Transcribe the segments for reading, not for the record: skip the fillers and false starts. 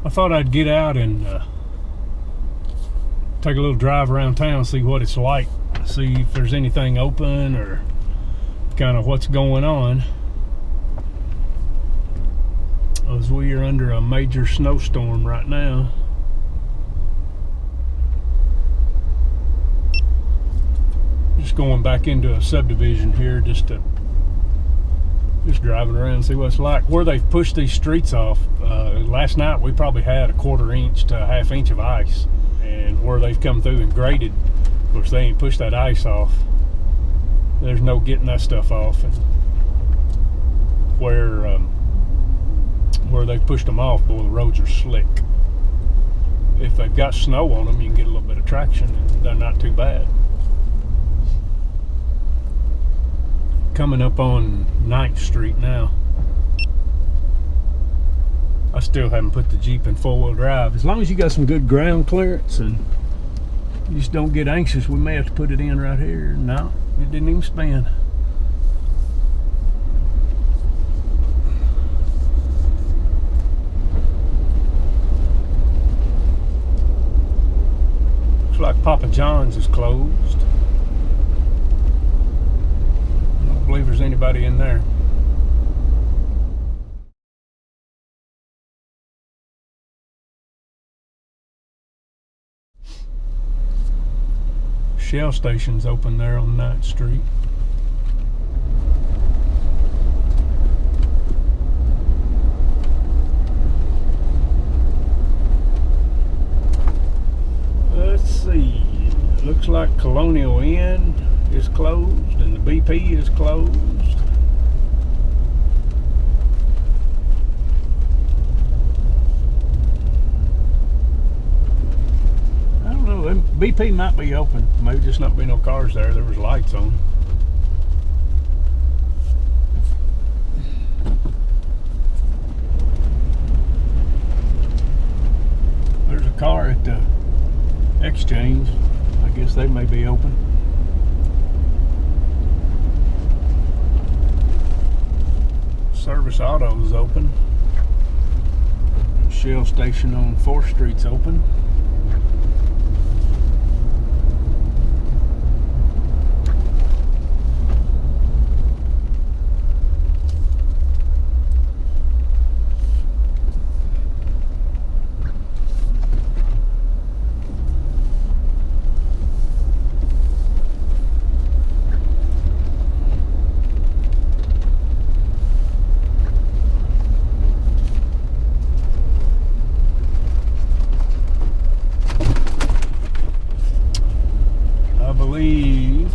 I thought I'd get out and take a little drive around town, see what it's like, see if there's anything open or kind of what's going on, as we are under a major snowstorm right now. Just going back into a subdivision here, just driving around and see what it's like. Where they've pushed these streets off, last night we probably had a 1/4 inch to a 1/2 inch of ice, and where they've come through and graded, of course they ain't pushed that ice off. There's no getting that stuff off. And where they've pushed them off, boy, the roads are slick. If they've got snow on them, you can get a little bit of traction, and they're not too bad. Coming up on 9th Street now. I still haven't put the Jeep in 4-wheel drive. As long as you got some good ground clearance and you just don't get anxious, we may have to put it in right here. No, it didn't even spin. Looks like Papa John's is closed. I don't believe there's anybody in there. Shell station's open there on 9th Street. Let's see. It looks like Colonial Inn is closed and the BP is closed. I don't know, BP might be open. Maybe just not be no cars there. There was lights on. There's a car at the Exchange. I guess they may be open. Service Auto is open. Shell station on 4th Street's open.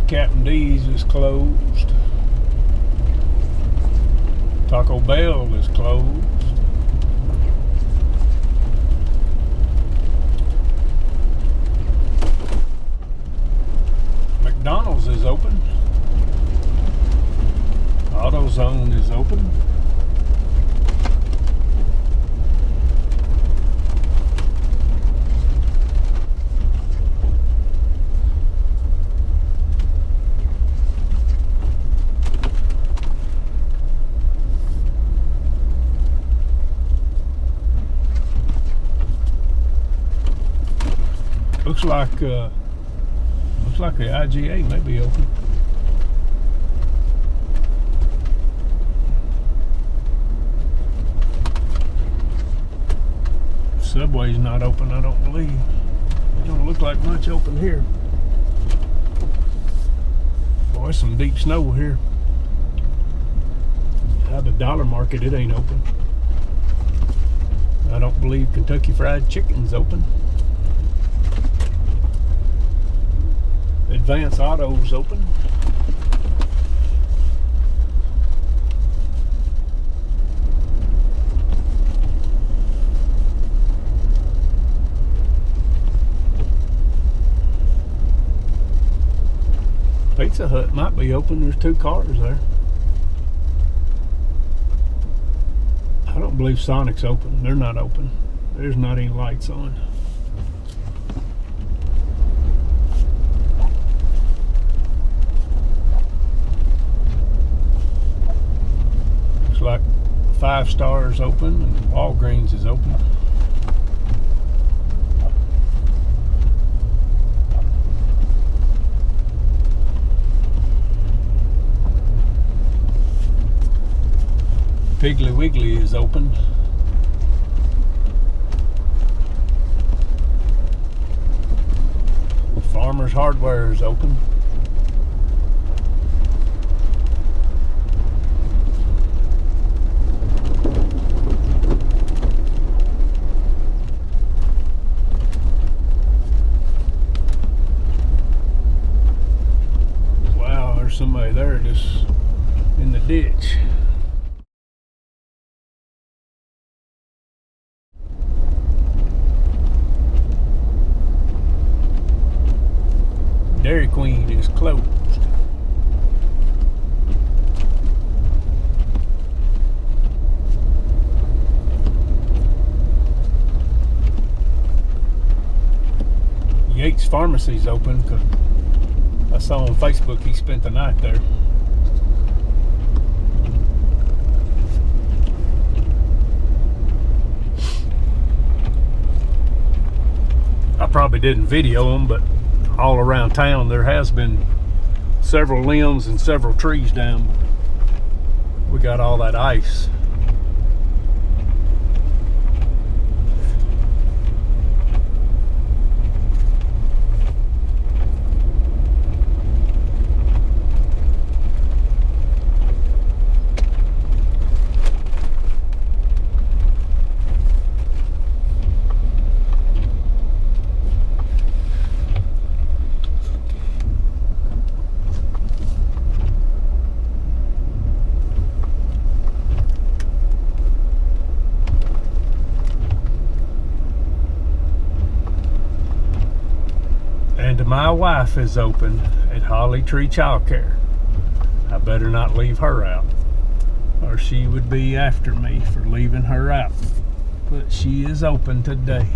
Captain D's is closed. Taco Bell is closed. McDonald's is open. AutoZone is open. Looks like the IGA may be open. Subway's not open, I don't believe. It don't look like much open here. Boy, some deep snow here. Out the Dollar Market, it ain't open. I don't believe Kentucky Fried Chicken's open. Advance Auto's open. Pizza Hut might be open. There's 2 cars there. I don't believe Sonic's open. They're not open. There's not any lights on. Looks like 5 Stars open and Walgreens is open. Piggly Wiggly is open. Farmer's Hardware is open. Wow, there's somebody there just in the ditch. Dairy Queen is closed. Yates Pharmacy's open because I saw on Facebook he spent the night there. I probably didn't video them, but all around town there has been several limbs and several trees down. We got all that ice. And my wife is open at Holly Tree Child Care. I better not leave her out, or she would be after me for leaving her out. But she is open today.